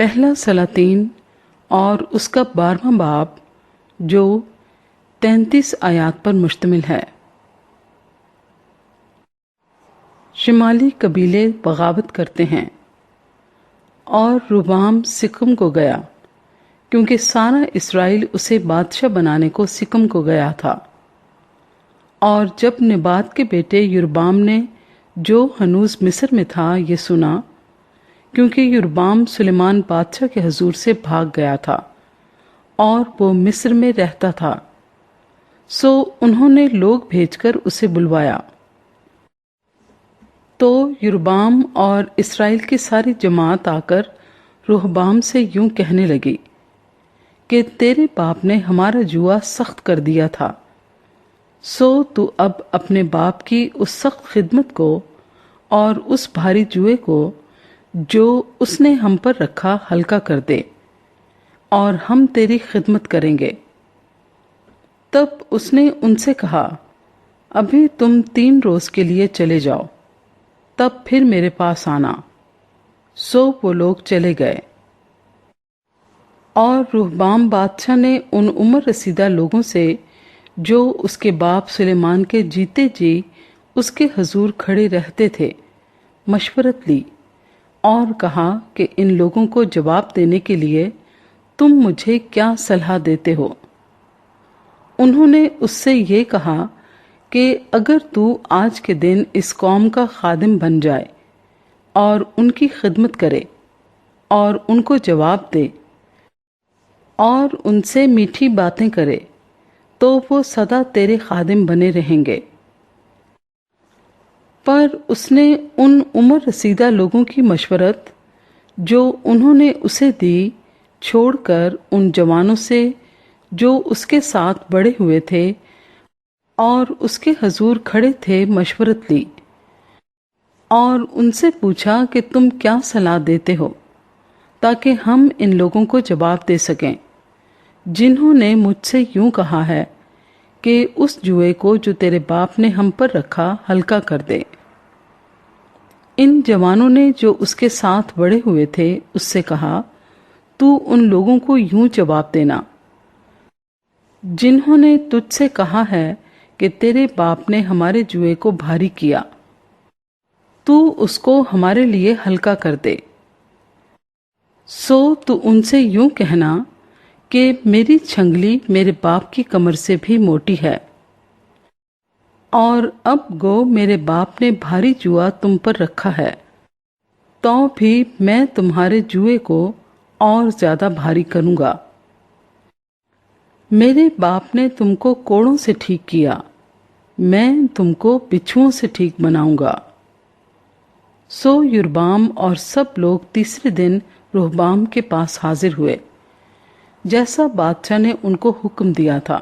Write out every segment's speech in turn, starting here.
پہلا سلاطین اور اس کا 12واں باب جو 33 آیات پر مشتمل ہے۔ شمالی قبیلے بغاوت کرتے ہیں اور ربام سکم کو گیا کیونکہ سارا اسرائیل اسے بادشاہ بنانے کو سکم کو گیا تھا۔ اور جب نبات کے بیٹے یربام نے جو ہنوز مصر میں تھا یہ سنا، کیونکہ یربام سلیمان بادشاہ کے حضور سے بھاگ گیا تھا اور وہ مصر میں رہتا تھا، سو انہوں نے لوگ بھیج کر اسے بلوایا۔ تو یربام اور اسرائیل کی ساری جماعت آ کر رہبام سے یوں کہنے لگی کہ تیرے باپ نے ہمارا جوا سخت کر دیا تھا، سو تو اب اپنے باپ کی اس سخت خدمت کو اور اس بھاری جوئے کو جو اس نے ہم پر رکھا ہلکا کر دے، اور ہم تیری خدمت کریں گے۔ تب اس نے ان سے کہا، ابھی تم 3 روز کے لیے چلے جاؤ، تب پھر میرے پاس آنا۔ سو وہ لوگ چلے گئے۔ اور رہبام بادشاہ نے ان عمر رسیدہ لوگوں سے جو اس کے باپ سلیمان کے جیتے جی اس کے حضور کھڑے رہتے تھے مشورت لی اور کہا کہ ان لوگوں کو جواب دینے کے لیے تم مجھے کیا صلاح دیتے ہو؟ انہوں نے اس سے یہ کہا کہ اگر تو آج کے دن اس قوم کا خادم بن جائے اور ان کی خدمت کرے اور ان کو جواب دے اور ان سے میٹھی باتیں کرے تو وہ سدا تیرے خادم بنے رہیں گے۔ پر اس نے ان عمر رسیدہ لوگوں کی مشورت جو انہوں نے اسے دی چھوڑ کر ان جوانوں سے جو اس کے ساتھ بڑے ہوئے تھے اور اس کے حضور کھڑے تھے مشورت لی اور ان سے پوچھا کہ تم کیا صلاح دیتے ہو تاکہ ہم ان لوگوں کو جواب دے سکیں جنہوں نے مجھ سے یوں کہا ہے کہ اس جوئے کو جو تیرے باپ نے ہم پر رکھا ہلکا کر دے۔ ان جوانوں نے جو اس کے ساتھ بڑے ہوئے تھے اس سے کہا، تو ان لوگوں کو یوں جواب دینا جنہوں نے تجھ سے کہا ہے کہ تیرے باپ نے ہمارے جوئے کو بھاری کیا، تو اس کو ہمارے لیے ہلکا کر دے۔ سو تو ان سے یوں کہنا کہ میری چھنگلی میرے باپ کی کمر سے بھی موٹی ہے، اور اب گو میرے باپ نے بھاری جوا تم پر رکھا ہے، تو بھی میں تمہارے جوئے کو اور زیادہ بھاری کروں گا۔ میرے باپ نے تم کو کوڑوں سے ٹھیک کیا، میں تم کو بچھوؤں سے ٹھیک بناؤں گا۔ سو یربام اور سب لوگ تیسرے دن رہبام کے پاس حاضر ہوئے جیسا بادشاہ نے ان کو حکم دیا تھا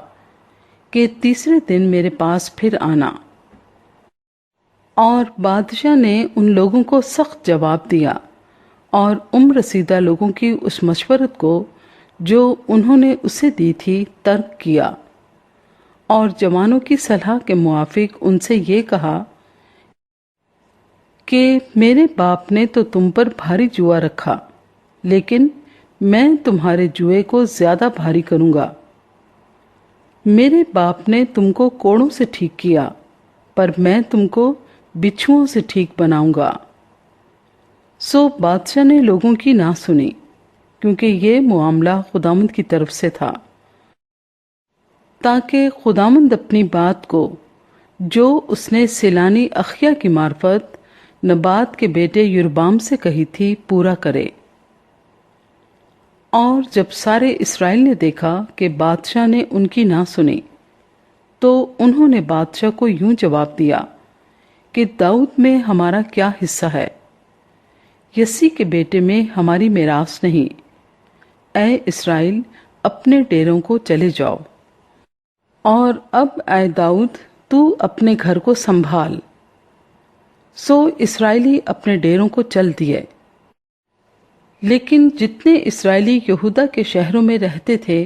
کہ تیسرے دن میرے پاس پھر آنا۔ اور بادشاہ نے ان لوگوں کو سخت جواب دیا اور عمر رسیدہ لوگوں کی اس مشورت کو جو انہوں نے اسے دی تھی ترک کیا، اور جوانوں کی صلاح کے موافق ان سے یہ کہا کہ میرے باپ نے تو تم پر بھاری جوا رکھا، لیکن میں تمہارے جوئے کو زیادہ بھاری کروں گا۔ میرے باپ نے تم کو کوڑوں سے ٹھیک کیا، پر میں تم کو بچھوؤں سے ٹھیک بناؤں گا۔ سو بادشاہ نے لوگوں کی نہ سنی، کیونکہ یہ معاملہ خداوند کی طرف سے تھا، تاکہ خداوند اپنی بات کو جو اس نے سیلانی اخیا کی معرفت نبات کے بیٹے یربام سے کہی تھی پورا کرے۔ اور جب سارے اسرائیل نے دیکھا کہ بادشاہ نے ان کی نہ سنی، تو انہوں نے بادشاہ کو یوں جواب دیا کہ داؤد میں ہمارا کیا حصہ ہے؟ یسی کے بیٹے میں ہماری میراث نہیں۔ اے اسرائیل، اپنے ڈیروں کو چلے جاؤ، اور اب اے داؤد تو اپنے گھر کو سنبھال۔ سو اسرائیلی اپنے ڈیروں کو چل دیے، لیکن جتنے اسرائیلی یہودا کے شہروں میں رہتے تھے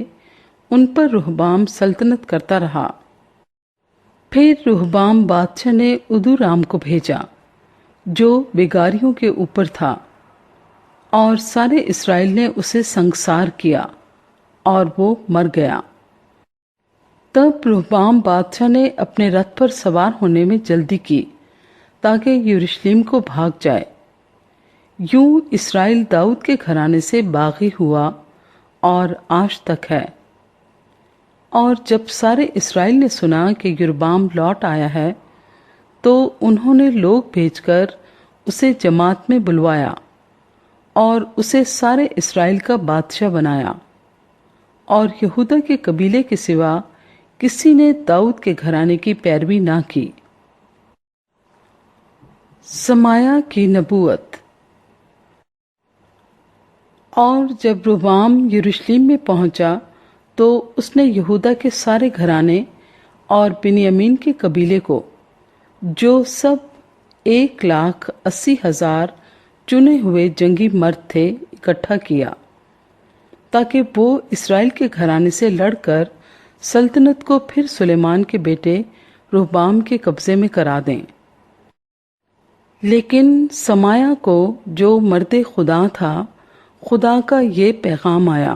ان پر رہبام سلطنت کرتا رہا۔ پھر رہبام بادشاہ نے ادورام کو بھیجا جو بگاریوں کے اوپر تھا، اور سارے اسرائیل نے اسے سنگسار کیا اور وہ مر گیا۔ تب رہبام بادشاہ نے اپنے رتھ پر سوار ہونے میں جلدی کی تاکہ یروشلم کو بھاگ جائے۔ یوں اسرائیل داؤد کے گھرانے سے باغی ہوا اور آج تک ہے۔ اور جب سارے اسرائیل نے سنا کہ یربام لوٹ آیا ہے تو انہوں نے لوگ بھیج کر اسے جماعت میں بلوایا اور اسے سارے اسرائیل کا بادشاہ بنایا، اور یہودا کے قبیلے کے سوا کسی نے داؤد کے گھرانے کی پیروی نہ کی۔ سمایا کی نبوت۔ اور جب رہبام یروشلم میں پہنچا تو اس نے یہودا کے سارے گھرانے اور بنیامین کے قبیلے کو، جو سب 1,80,000 چنے ہوئے جنگی مرد تھے، اکٹھا کیا تاکہ وہ اسرائیل کے گھرانے سے لڑ کر سلطنت کو پھر سلیمان کے بیٹے رہبام کے قبضے میں کرا دیں۔ لیکن سمایا کو، جو مرد خدا تھا، خدا کا یہ پیغام آیا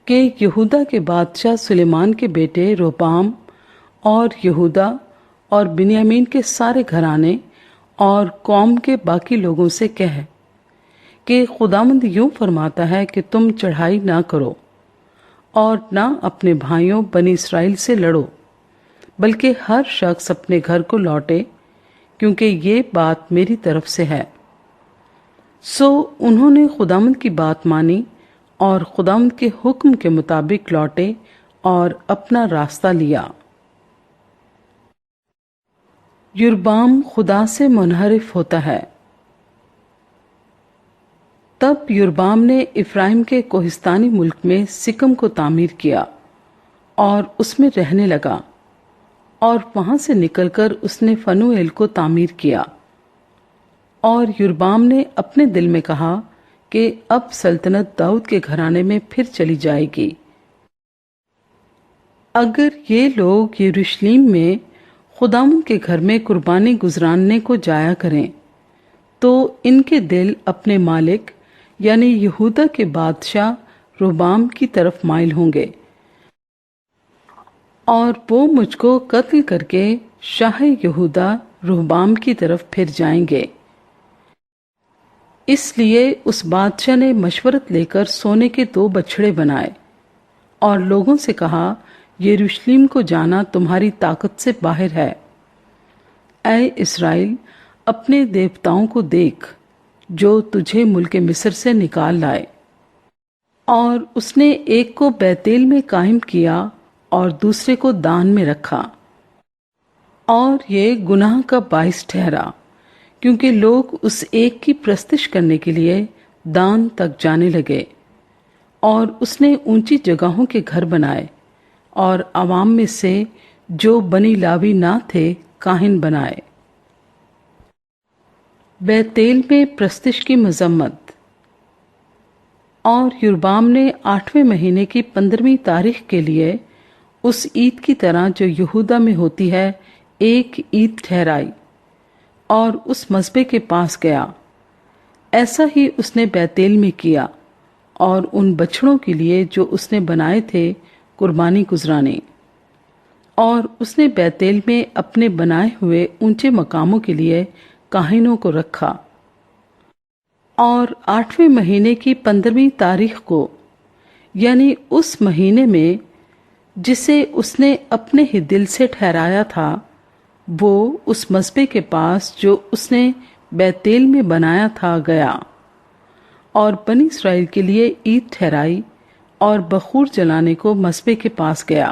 کہ یہودا کے بادشاہ سلیمان کے بیٹے رہبام اور یہودا اور بنیامین کے سارے گھرانے اور قوم کے باقی لوگوں سے کہہ کہ خداوند یوں فرماتا ہے کہ تم چڑھائی نہ کرو اور نہ اپنے بھائیوں بنی اسرائیل سے لڑو، بلکہ ہر شخص اپنے گھر کو لوٹے، کیونکہ یہ بات میری طرف سے ہے۔ سو انہوں نے خداوند کی بات مانی اور خداوند کے حکم کے مطابق لوٹے اور اپنا راستہ لیا۔ یربام خدا سے منحرف ہوتا ہے۔ تب یربام نے افرائیم کے کوہستانی ملک میں سکم کو تعمیر کیا اور اس میں رہنے لگا، اور وہاں سے نکل کر اس نے فنویل کو تعمیر کیا۔ اور یربام نے اپنے دل میں کہا کہ اب سلطنت داؤد کے گھرانے میں پھر چلی جائے گی۔ اگر یہ لوگ یروشلم میں خداوند کے گھر میں قربانی گزراننے کو جایا کریں تو ان کے دل اپنے مالک یعنی یہودا کے بادشاہ رہبام کی طرف مائل ہوں گے، اور وہ مجھ کو قتل کر کے شاہ یہودا رہبام کی طرف پھر جائیں گے۔ اس لیے اس بادشاہ نے مشورت لے کر سونے کے 2 بچھڑے بنائے اور لوگوں سے کہا، یروشلم کو جانا تمہاری طاقت سے باہر ہے۔ اے اسرائیل، اپنے دیوتاؤں کو دیکھ جو تجھے ملک مصر سے نکال لائے۔ اور اس نے ایک کو بیتیل میں قائم کیا اور دوسرے کو دان میں رکھا، اور یہ گناہ کا باعث ٹھہرا کیونکہ لوگ اس ایک کی پرستش کرنے کے لیے دان تک جانے لگے۔ اور اس نے اونچی جگہوں کے گھر بنائے اور عوام میں سے جو بنی لاوی نہ تھے کاہن بنائے۔ بیتیل میں پرستش کی مذمت۔ اور یربام نے 8ویں مہینے کی 15ویں تاریخ کے لیے اس عید کی طرح جو یہودا میں ہوتی ہے ایک عید ٹھہرائی اور اس مذبح کے پاس گیا۔ ایسا ہی اس نے بیتیل میں کیا اور ان بچڑوں کے لیے جو اس نے بنائے تھے قربانی گزرانے۔ اور اس نے بیتیل میں اپنے بنائے ہوئے اونچے مقاموں کے لیے کاہنوں کو رکھا۔ اور 8ویں مہینے کی 15ویں تاریخ کو، یعنی اس مہینے میں جسے اس نے اپنے ہی دل سے ٹھہرایا تھا، وہ اس مذبح کے پاس جو اس نے بیتیل میں بنایا تھا گیا اور بنی اسرائیل کے لیے عید ٹھہرائی اور بخور جلانے کو مذبح کے پاس گیا۔